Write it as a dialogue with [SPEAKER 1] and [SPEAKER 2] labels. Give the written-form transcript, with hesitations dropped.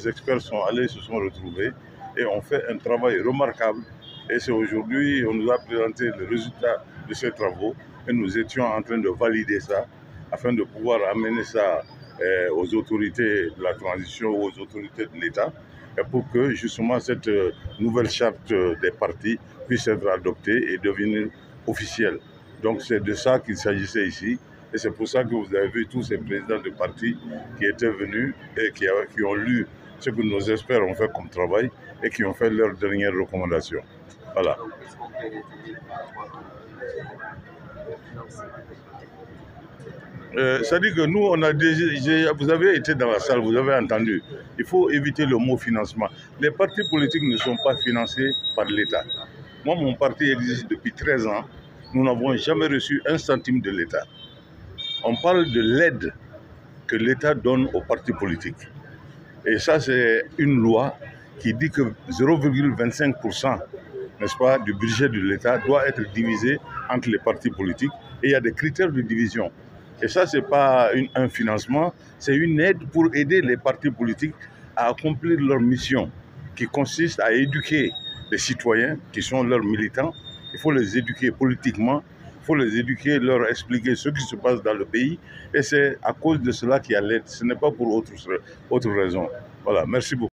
[SPEAKER 1] les experts sont allés, se sont retrouvés et ont fait un travail remarquable. Et c'est aujourd'hui, on nous a présenté le résultat de ces travaux et nous étions en train de valider ça afin de pouvoir amener ça aux autorités de la transition ou aux autorités de l'État pour que justement cette nouvelle charte des partis puisse être adoptée et devenir officielle. Donc c'est de ça qu'il s'agissait ici. Et c'est pour ça que vous avez vu tous ces présidents de partis qui étaient venus et qui ont lu ce que nos experts ont fait comme travail et qui ont fait leurs dernières recommandations. Voilà. C'est-à-dire que nous, on a déjà, vous avez été dans la salle, vous avez entendu, il faut éviter le mot financement. Les partis politiques ne sont pas financés par l'État. Moi, mon parti existe depuis 13 ans. Nous n'avons jamais reçu un centime de l'État. On parle de l'aide que l'État donne aux partis politiques. Et ça, c'est une loi qui dit que 0,25%, n'est-ce pas, du budget de l'État doit être divisé entre les partis politiques. Et il y a des critères de division. Et ça, ce n'est pas un financement, c'est une aide pour aider les partis politiques à accomplir leur mission, qui consiste à éduquer les citoyens qui sont leurs militants. Il faut les éduquer politiquement, il faut les éduquer, leur expliquer ce qui se passe dans le pays. Et c'est à cause de cela qu'il y a l'aide, ce n'est pas pour autre raison. Voilà, merci beaucoup.